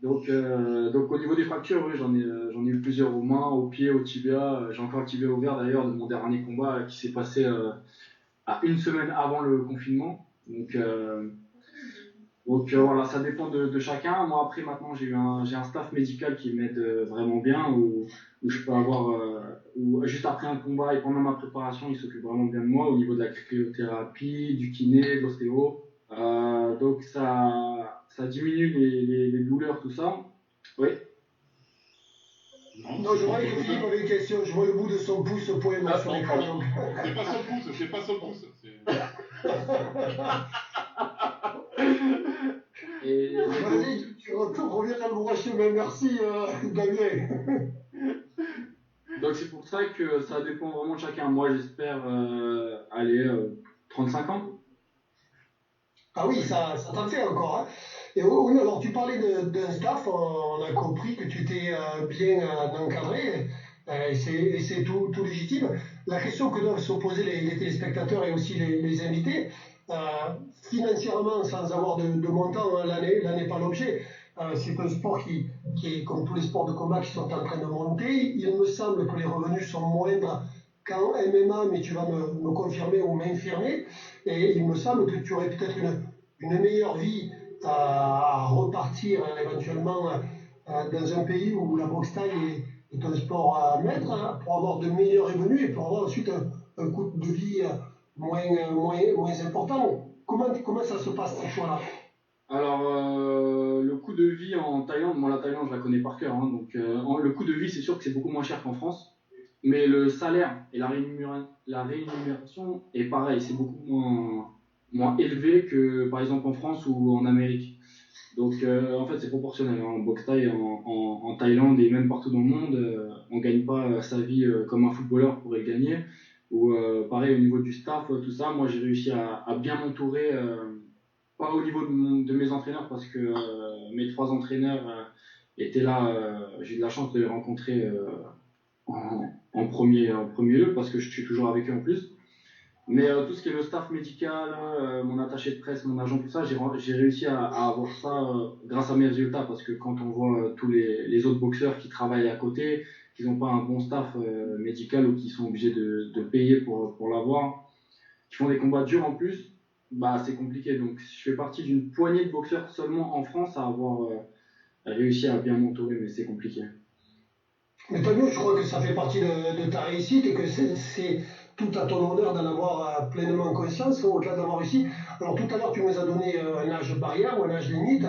Donc au niveau des fractures, oui, j'en ai eu plusieurs aux mains, aux pieds, au tibia. J'ai encore le tibia ouvert d'ailleurs de mon dernier combat qui s'est passé à une semaine avant le confinement. Donc voilà, ça dépend de chacun. Moi après maintenant j'ai un staff médical qui m'aide vraiment bien, où je peux avoir où juste après un combat et pendant ma préparation, il s'occupe vraiment bien de moi au niveau de la cryothérapie, du kiné, de l'ostéo. Donc ça diminue les douleurs, tout ça. Oui. Non, je voyais que Philippe avait une question. Je vois le bout de son pouce pointé sur l'écran. C'est pas son pouce. Et vas-y, tu reviens à le droit chemin. Merci, Damien. Donc c'est pour ça que ça dépend vraiment de chacun. Moi j'espère aller 35 ans. Ah oui, ça t'en fait encore. Hein. Et oui, alors tu parlais d'un staff, on a compris que tu t'es bien encadré, et c'est tout légitime. La question que doivent se poser les téléspectateurs et aussi les invités, financièrement, sans avoir de montant, hein, l'année n'est pas l'objet. C'est un sport qui est comme tous les sports de combat qui sont en train de monter. Il me semble que les revenus sont moindres qu'en MMA, mais tu vas me confirmer ou m'infirmer. Et il me semble que tu aurais peut-être une meilleure vie à repartir éventuellement dans un pays où la boxe thaï est un sport maître, pour avoir de meilleurs revenus et pour avoir ensuite un coût de vie moins important. Comment ça se passe ces choix-là? Alors le coût de vie en Thaïlande, moi la Thaïlande je la connais par cœur, hein, donc le coût de vie c'est sûr que c'est beaucoup moins cher qu'en France. Mais le salaire et la rémunération est pareil, c'est beaucoup moins élevé que par exemple en France ou en Amérique. Donc en fait c'est proportionnel, hein. En boxe thaï, en Thaïlande et même partout dans le monde, on gagne pas sa vie comme un footballeur pourrait le gagner. Ou pareil au niveau du staff, tout ça, moi j'ai réussi à bien m'entourer, pas au niveau de mes entraîneurs parce que mes 3 entraîneurs étaient là, j'ai eu de la chance de les rencontrer en premier lieu parce que je suis toujours avec eux en plus. Mais tout ce qui est le staff médical, mon attaché de presse, mon agent, tout ça, j'ai réussi à avoir ça grâce à mes résultats, parce que quand on voit tous les autres boxeurs qui travaillent à côté, qui n'ont pas un bon staff médical ou qui sont obligés de payer pour l'avoir, qui font des combats durs en plus, bah, c'est compliqué. Donc, je fais partie d'une poignée de boxeurs seulement en France à avoir réussi à bien m'entourer, mais c'est compliqué. Mais tant mieux, je crois que ça fait partie de ta réussite et que c'est tout à ton honneur d'en avoir pleinement conscience, au-delà d'avoir réussi. Alors tout à l'heure, tu nous as donné un âge barrière ou un âge limite.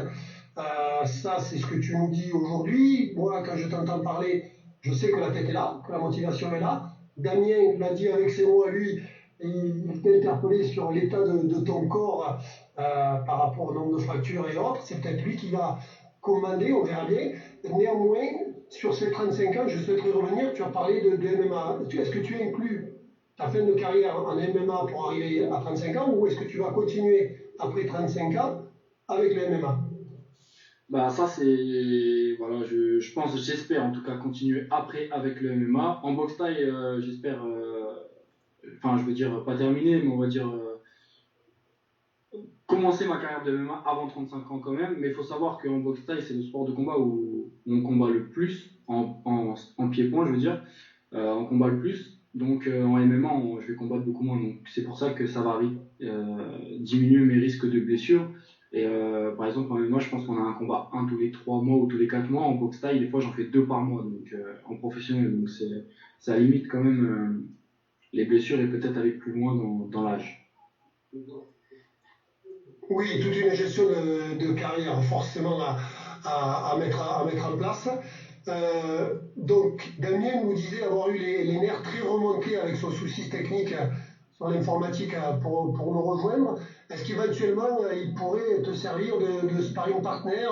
Ça, c'est ce que tu nous dis aujourd'hui. Moi, quand je t'entends parler, je sais que la tête est là, que la motivation est là. Damien l'a dit avec ses mots à lui, il t'a interpellé sur l'état de ton corps par rapport au nombre de fractures et autres. C'est peut-être lui qui va commander, on verra bien. Néanmoins, sur ces 35 ans, je souhaiterais revenir. Tu as parlé de MMA. Est-ce que tu inclus ta fin de carrière en MMA pour arriver à 35 ans ou est-ce que tu vas continuer après 35 ans avec le MMA? Bah, ça, c'est. Voilà, je pense, j'espère en tout cas continuer après avec le MMA. En boxe taille, j'espère. Enfin, je veux dire, pas terminer, mais on va dire. Commencer ma carrière de MMA avant 35 ans quand même, mais il faut savoir qu'en boxe taille, c'est le sport de combat où on combat le plus, en pied-point, je veux dire, on combat le plus. Donc en MMA, je vais combattre beaucoup moins. Donc c'est pour ça que ça varie, diminuer mes risques de blessure. Et par exemple, en MMA, je pense qu'on a un combat un tous les 3 mois ou tous les 4 mois. En boxe taille, des fois, j'en fais 2 par mois, donc en professionnel. Donc ça limite quand même les blessures et peut-être aller plus loin dans l'âge. Oui, toute une gestion de carrière forcément à mettre en place. Donc, Damien nous disait avoir eu les nerfs très remontés avec son souci technique sur l'informatique pour nous rejoindre. Est-ce qu'éventuellement, il pourrait te servir de sparring partner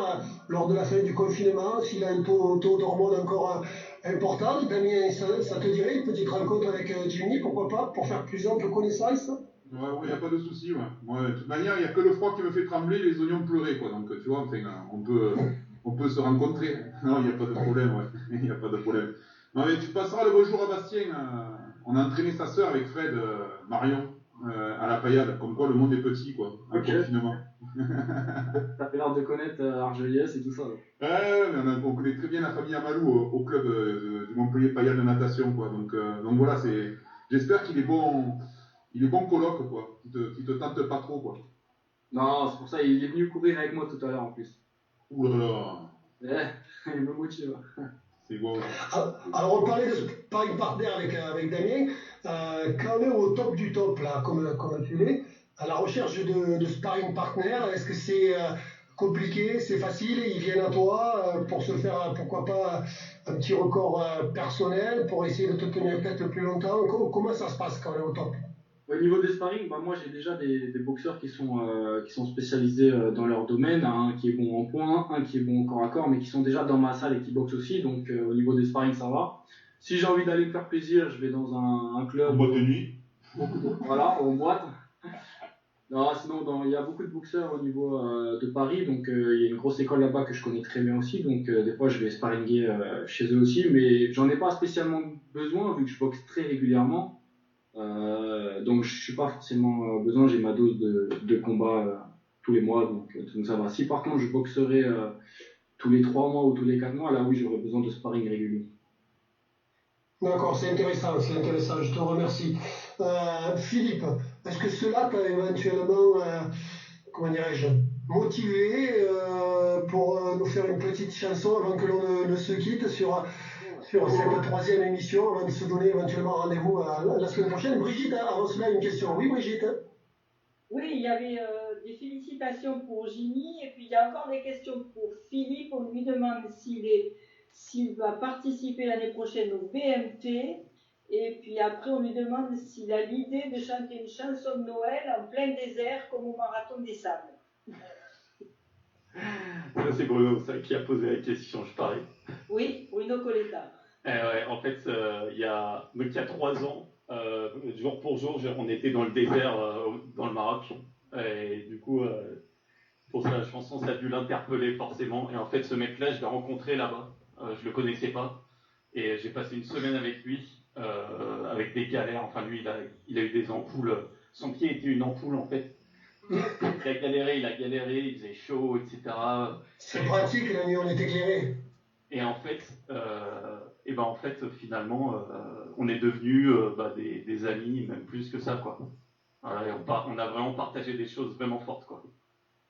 lors de la fin du confinement, s'il a un taux d'hormones encore important? Damien, ça te dirait une petite rencontre avec Jimmy, pourquoi pas, pour faire plus ample connaissance? Ouais, il n'y a pas de souci, ouais. Moi, de toute manière, il n'y a que le froid qui me fait trembler, les oignons pleurer, quoi. Donc, tu vois, enfin, on peut se rencontrer. Non, il n'y a pas de problème, ouais. Il n'y a pas de problème. Non, mais tu passeras le bonjour à Bastien. On a entraîné sa sœur avec Fred, Marion, à la paillade. Comme quoi, le monde est petit, quoi. En confinement. T'as l'air de connaître Argeliès et tout ça. Ouais, mais on connaît très bien la famille Amalou au club du Montpellier Paillade de natation, quoi. Donc voilà, j'espère qu'il est bon. Il est bon coloc, quoi, qui te tente pas trop, quoi. Non, c'est pour ça, il est venu courir avec moi tout à l'heure en plus. Ouh là là. Il me motive. C'est beau. Alors, on parlait de sparring partner avec Damien. Quand on est au top du top, là, comme tu l'es, à la recherche de sparring partner, est-ce que c'est compliqué, c'est facile, ils viennent à toi pour se faire, pourquoi pas, un petit record personnel, pour essayer de te tenir peut-être plus longtemps? Comment ça se passe quand on est au top? Au niveau des sparring, bah moi j'ai déjà des boxeurs qui sont spécialisés dans leur domaine, un qui est bon en poing, un qui est bon au corps à corps, mais qui sont déjà dans ma salle et qui boxent aussi, donc au niveau des sparring ça va. Si j'ai envie d'aller me faire plaisir, je vais dans un club. En boîte de nuit. Voilà, en boîte. Non, sinon il y a beaucoup de boxeurs au niveau de Paris, donc il y a une grosse école là-bas que je connais très bien aussi, donc des fois je vais sparringuer chez eux aussi, mais j'en ai pas spécialement besoin vu que je boxe très régulièrement. Donc je suis pas forcément besoin, j'ai ma dose de combat tous les mois, donc ça va. Si par contre je boxerais tous les 3 mois ou tous les 4 mois, là oui j'aurais besoin de sparring régulier. D'accord, c'est intéressant, je te remercie. Philippe, est-ce que cela t'a éventuellement, comment dirais-je, motivé pour nous faire une petite chanson avant que l'on ne se quitte sur cette troisième émission, avant de se donner éventuellement rendez-vous la semaine prochaine? Brigitte, avant cela, une question. Oui, Brigitte? Oui, il y avait des félicitations pour Jimmy, et puis il y a encore des questions pour Philippe. On lui demande s'il va participer l'année prochaine au BMT, et puis après on lui demande s'il a l'idée de chanter une chanson de Noël en plein désert comme au Marathon des Sables. Ça, c'est Bruno, ça, qui a posé la question, je parie. Oui, Bruno Coletta. Ouais, en fait, il y a 3 ans, jour pour jour, on était dans le désert, dans le Maroc. Et du coup, pour ça, la chanson, ça a dû l'interpeller forcément. Et en fait, ce mec-là, je l'ai rencontré là-bas. Je le connaissais pas. Et j'ai passé une semaine avec lui, avec des galères. Enfin, lui, il a eu des ampoules. Son pied était une ampoule, en fait. Il a galéré, il faisait chaud, etc. C'est pratique, la nuit, on est éclairé. Et en fait, finalement, on est devenus des amis, même plus que ça, quoi. Voilà, et on a vraiment partagé des choses vraiment fortes, quoi.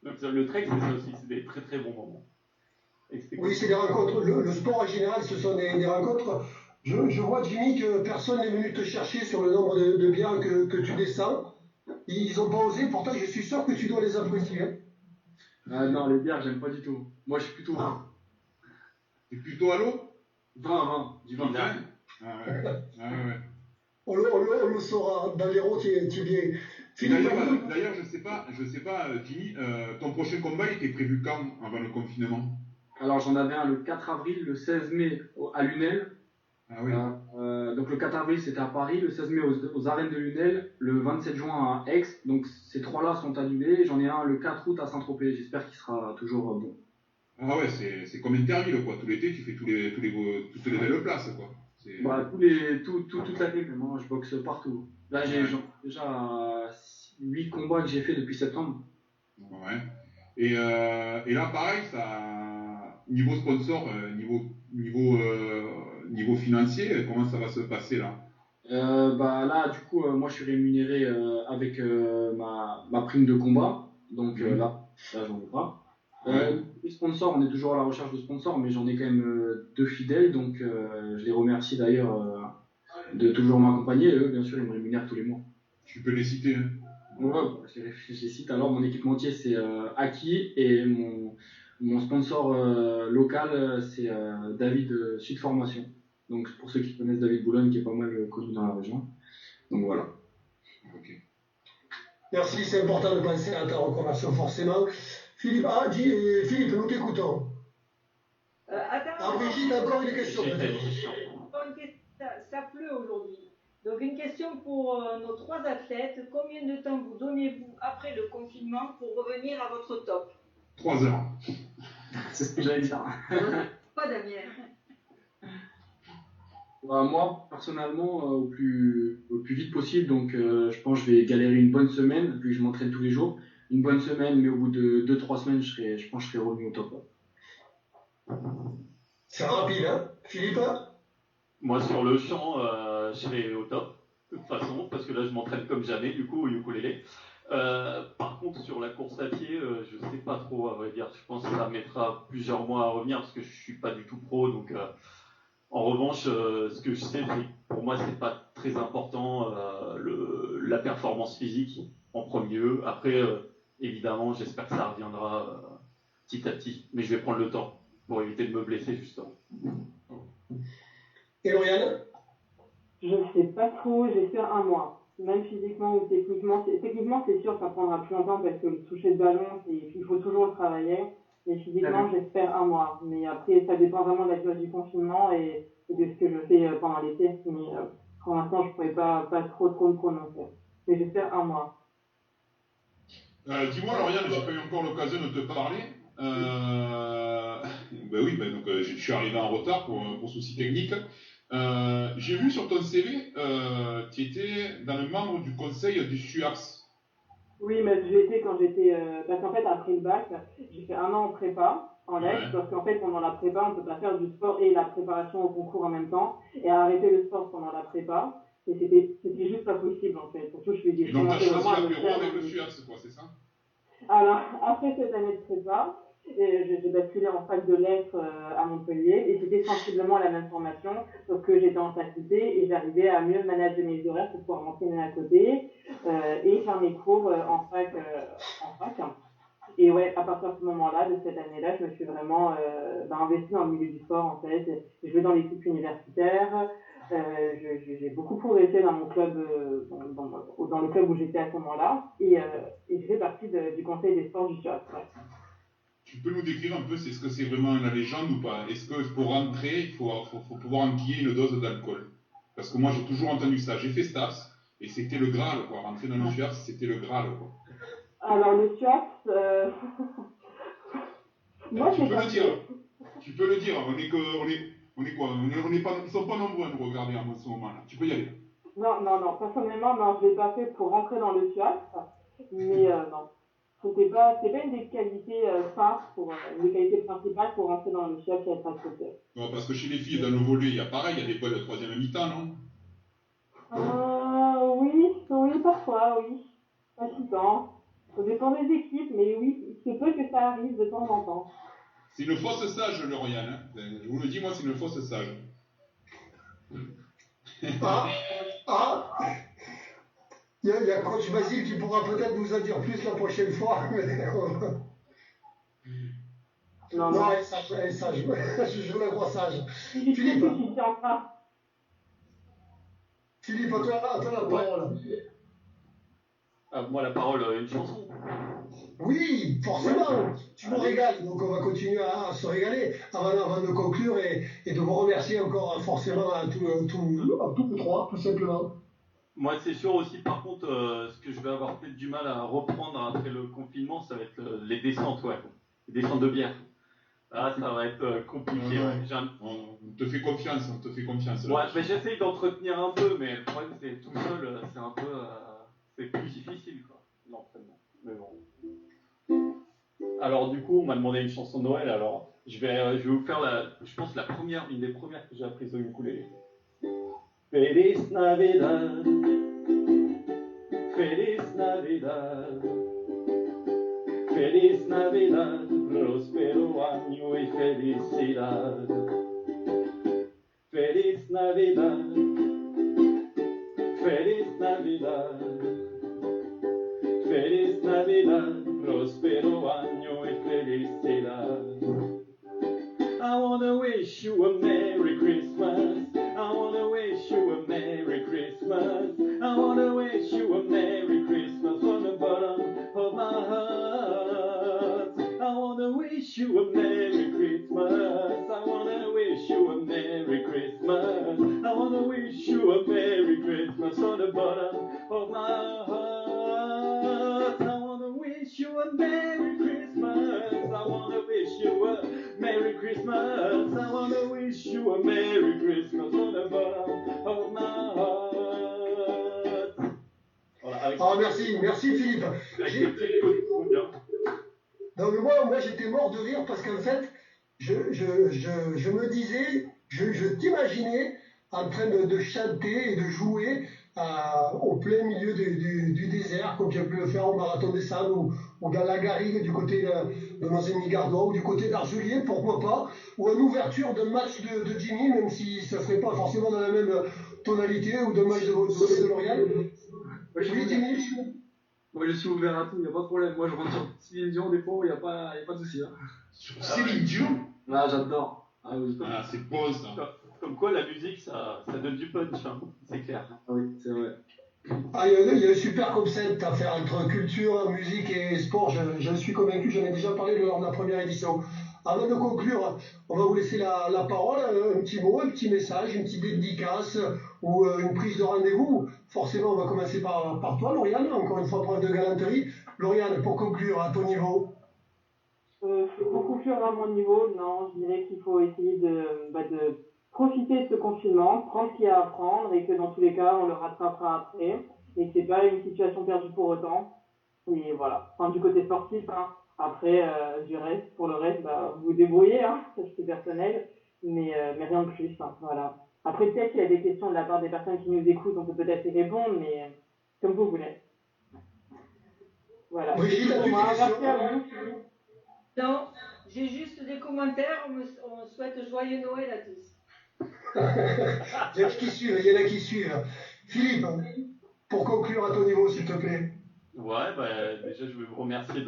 Donc le trek, c'est ça aussi, c'est des très très bons moments. Oui, c'est des rencontres. Le sport en général, ce sont des rencontres. Je vois, Jimmy, que personne n'est venu te chercher sur le nombre de bières que tu descends. Ils n'ont pas osé, pourtant je suis sûr que tu dois les apprécier. Non, les bières, j'aime pas du tout. Moi, je suis plutôt vin. T'es plutôt à l'eau? Du vin. Ah ouais. On le saura. Dans l'Hérault, tu es bien. Et d'ailleurs, je sais pas, Jimmy, ton prochain combat il était prévu quand avant le confinement? Alors, j'en avais un le 4 avril, le 16 mai à Lunel. Ah oui. Donc, le 4 avril, c'était à Paris, le 16 mai aux arènes de Lunel, le 27 juin à Aix. Donc, ces trois-là sont annulés. J'en ai un le 4 août à Saint-Tropez. J'espère qu'il sera toujours bon. Ah ouais, c'est comme Interville, quoi. Tout l'été, tu fais toutes les belles places, quoi. Bah, toute l'année, même. Hein, je boxe partout. Là, j'ai déjà 8 combats que j'ai fait depuis septembre. Ouais. Et là, pareil, ça, niveau sponsor, niveau financier, comment ça va se passer là? Bah là, du coup, moi, je suis rémunéré avec ma prime de combat. Donc là, j'en ai pas. Les sponsors, on est toujours à la recherche de sponsors, mais j'en ai quand même 2 fidèles, donc je les remercie d'ailleurs de toujours m'accompagner. Et eux, bien sûr, ils me rémunèrent tous les mois. Tu peux les citer, hein? Ouais, je les cite. Alors, mon équipementier, c'est Aki, et mon sponsor local, c'est David Sud Formation. Donc, pour ceux qui connaissent David Boulogne, qui est pas mal connu dans la région. Donc voilà. Ok. Merci, c'est important de penser à ta reconversion, forcément. Philippe, Philippe, nous t'écoutons. Brigitte, encore une question. Ça pleut aujourd'hui. Donc une question pour nos 3 athlètes. Combien de temps vous donnez-vous après le confinement pour revenir à votre top? 3 heures. C'est ce que j'allais dire. Pas Damien. Bah, moi, personnellement, au plus vite possible. Donc je pense que je vais galérer une bonne semaine, puis je m'entraîne tous les jours. Une bonne semaine, mais au bout de 2-3 semaines, je pense que je serai revenu au top. C'est rapide, hein, Philippe? Moi, sur le champ, je serai au top, de toute façon, parce que là, je m'entraîne comme jamais, du coup, au ukulélé. Par contre, sur la course à pied, je sais pas trop, à vrai dire. Je pense que ça mettra plusieurs mois à revenir, parce que je suis pas du tout pro. Donc, en revanche, ce que je sais, c'est que pour moi, c'est pas très important la performance physique en premier lieu. Après, évidemment, j'espère que ça reviendra petit à petit, mais je vais prendre le temps pour éviter de me blesser, justement. Et Lauriane? Je sais pas trop, j'espère un mois. Même physiquement ou techniquement. Techniquement, c'est sûr, ça prendra plus longtemps parce que le toucher de ballon, il faut toujours le travailler. Mais physiquement, j'espère un mois. Mais après, ça dépend vraiment de la durée du confinement et de ce que je fais pendant l'été. Mais pour l'instant, je pourrais pas trop me prononcer. Mais j'espère un mois. Dis-moi, Lauriane, j'ai pas eu encore l'occasion de te parler. Ben oui, donc je suis arrivé en retard pour souci technique. J'ai vu sur ton CV, tu étais dans le membre du conseil du SUAPS. Oui, mais je l'étais quand j'étais... parce qu'en fait, après le bac, j'ai fait un an en prépa, en lettres, parce qu'en fait, pendant la prépa, on peut pas faire du sport et la préparation au concours en même temps, et arrêter le sport pendant la prépa, et c'était juste pas possible, en fait. Surtout, Et donc, tu as choisi l'apéro avec le SUAPS, quoi, c'est ça? Alors, après cette année de prépa, j'ai basculé en fac de lettres à Montpellier, et c'était sensiblement la même formation, sauf que j'étais en faculté et j'arrivais à mieux manager mes horaires pour pouvoir m'entraîner à côté et faire mes cours en fac. Et ouais, à partir de ce moment-là, de cette année-là, je me suis vraiment investie dans le milieu du sport en fait. J'ai joué dans l'équipe universitaire. J'ai beaucoup progressé dans mon club, dans le club où j'étais à ce moment-là, et j'ai fait partie du conseil des sports du SUAP. Ouais. Tu peux nous décrire un peu ce que c'est vraiment la légende ou pas? Est-ce que pour rentrer, il faut pouvoir enquiller une dose d'alcool? Parce que moi, j'ai toujours entendu ça. J'ai fait STAPS et c'était le Graal, quoi. Rentrer dans le SUAPS, c'était le Graal, quoi. Alors le SUAP, moi tu c'est peux pas le dire. Tu peux le dire. On est quoi? Ils sont pas nombreux à nous regarder en ce moment-là. Tu peux y aller. Non. Personnellement, non, je l'ai pas fait pour rentrer dans le SUAP, mais non. C'était pas une des qualités phares une des qualités principales pour rentrer dans le SUAP et être accepté. Non, parce que chez les filles, dans le volley, il y a pareil, il y a des balles de troisième mi-temps, non? Oui, parfois, oui. Pas tout le temps. Ça dépend des équipes, mais oui, il se peut que ça arrive de temps en temps. C'est une fausse sage, le Royal. Hein. Je vous le dis, moi, c'est une fausse sage. Il y a coach Basile qui pourra peut-être vous en dire plus la prochaine fois. Non, elle est sage. Je la crois sage. Philippe, Philippe, à toi la parole. Moi, la parole, une chanson. Oui, forcément. Tu nous régales, donc on va continuer à se régaler avant de conclure et de vous remercier encore forcément à tous les trois, tout simplement. Moi, c'est sûr aussi, par contre, ce que je vais avoir peut-être du mal à reprendre après le confinement, ça va être les descentes, ouais. Les descentes de bière. Ah, ça va être compliqué. Ouais. On te fait confiance, Ouais, mais j'essaye d'entretenir un peu, mais le problème, c'est tout seul, c'est un peu... c'est plus difficile, quoi, l'entraînement. Mais bon. Alors, du coup, on m'a demandé une chanson de Noël, alors je vais vous faire, je pense, une des premières que j'ai apprises au ukulélé. Feliz Navidad, Feliz Navidad, Feliz Navidad, próspero año y felicidad. Feliz Navidad, Feliz Navidad, Feliz Navidad, próspero año y felicidad. I wanna wish you a Merry Christmas. I wanna wish you a Merry Christmas. I wanna wish you a Merry Christmas from the bottom of my heart. I wanna wish you a Merry Christmas. I wanna wish you a Merry Christmas. I wanna wish you a Merry Christmas from the bottom of my heart. I wanna wish you a Merry Christmas. I wanna wish you a Merry Christmas. I wanna wish you a Merry Christmas from the bottom of my heart. Voilà, merci Philippe. Non mais moi j'étais mort de rire parce qu'en fait, je me disais, je t'imaginais en train de chanter et de jouer au plein milieu du désert, comme tu as pu le faire au Marathon des Sables ou dans la Garrigue du côté de Nozay-Migardois ou du côté d'Argelier, pourquoi pas, ou en ouverture d'un match de Jimmy, même si ça ne serait pas forcément dans la même tonalité, ou d'un match de L'Oréal. Oui, Jimmy. Moi je suis ouvert à tout, il n'y a pas de problème. Moi je rentre sur Céline Dion des fois, il n'y a pas de souci. Hein. Sur Céline Dion? Ah, j'adore. Ah oui, c'est beau ça. Comme quoi la musique ça donne du punch, hein. C'est clair. Ah oui, c'est vrai. Il y a un super concept à faire entre culture, musique et sport, je suis convaincu, j'en ai déjà parlé lors de la première édition. Avant de conclure, on va vous laisser la parole, un petit mot, un petit message, une petite dédicace ou une prise de rendez-vous. Forcément, on va commencer par toi, Lauriane, encore une fois, preuve de galanterie. Lauriane, pour conclure, à ton niveau. Pour conclure à mon niveau, non, je dirais qu'il faut essayer de profiter de ce confinement, prendre ce qu'il y a à prendre et que dans tous les cas, on le rattrapera après et que c'est pas une situation perdue pour autant. Et voilà. Enfin, du côté sportif, hein. Après, pour le reste, vous vous débrouillez, hein. Ça c'est personnel, mais rien de plus, hein. Voilà. Après, peut-être qu'il y a des questions de la part des personnes qui nous écoutent, on peut peut-être y répondre, mais comme vous voulez. Voilà. Brigitte, as-tu des questions? Non, j'ai juste des commentaires. On souhaite joyeux Noël à tous. Il y en a qui suivent. Philippe, pour conclure à ton niveau, s'il te plaît. Ouais, déjà je veux vous remercier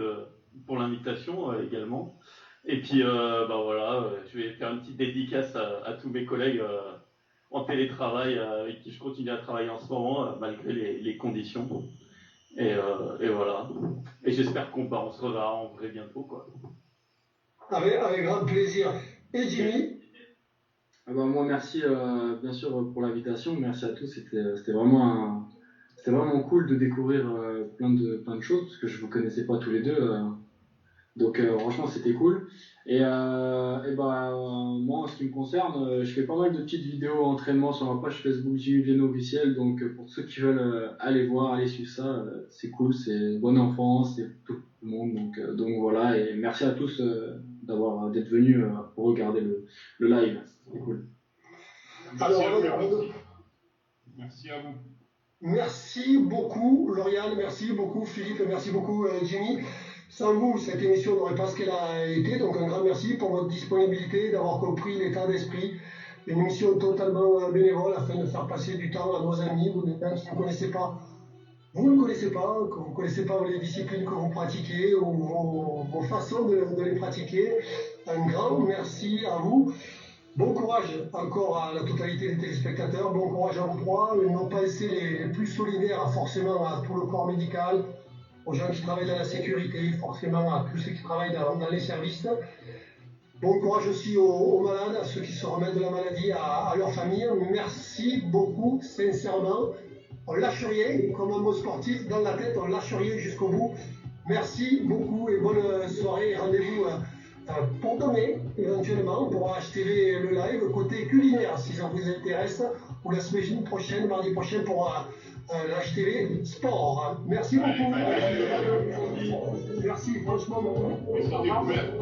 pour l'invitation également. Et puis voilà, je vais faire une petite dédicace à tous mes collègues en télétravail avec qui je continue à travailler en ce moment malgré les conditions. Et voilà. Et j'espère qu'on se reverra en vrai bientôt, quoi. Avec grand plaisir. Et Jimmy? Moi, merci bien sûr pour l'invitation. Merci à tous. C'était vraiment cool de découvrir plein de choses parce que je vous connaissais pas tous les deux. Donc franchement, c'était cool. Et moi, en ce qui me concerne, je fais pas mal de petites vidéos entraînement sur ma page Facebook Jimmy Viano officiel. Donc pour ceux qui veulent aller voir, aller suivre ça, c'est cool, c'est bonne enfance, c'est tout le monde. Donc voilà. Et merci à tous d'être venus pour regarder le live. C'était cool. Merci à vous. Merci beaucoup Lauriane, merci beaucoup Philippe, merci beaucoup Jimmy. Sans vous, cette émission n'aurait pas ce qu'elle a été, donc un grand merci pour votre disponibilité, d'avoir compris l'état d'esprit. Une émission totalement bénévole afin de faire passer du temps à nos amis ou des gens qui ne connaissaient pas. Vous ne connaissez pas, que vous ne connaissez pas les disciplines que vous pratiquez ou vos façons de les pratiquer. Un grand merci à vous. Bon courage encore à la totalité des téléspectateurs, bon courage à vous trois. Nos pensées les plus solidaires forcément à tout le corps médical, aux gens qui travaillent dans la sécurité, forcément à tous ceux qui travaillent dans les services. Bon courage aussi aux malades, à ceux qui se remettent de la maladie, à leur famille. Merci beaucoup, sincèrement. On lâche rien, comme un mot sportif, dans la tête, on lâche rien jusqu'au bout. Merci beaucoup et bonne soirée. Rendez-vous pour demain, éventuellement, pour HTV le live, côté culinaire, si ça vous intéresse, ou la semaine prochaine, mardi prochain, pour l'HTV Sport. Merci beaucoup. Merci, franchement. Ils sont découverts.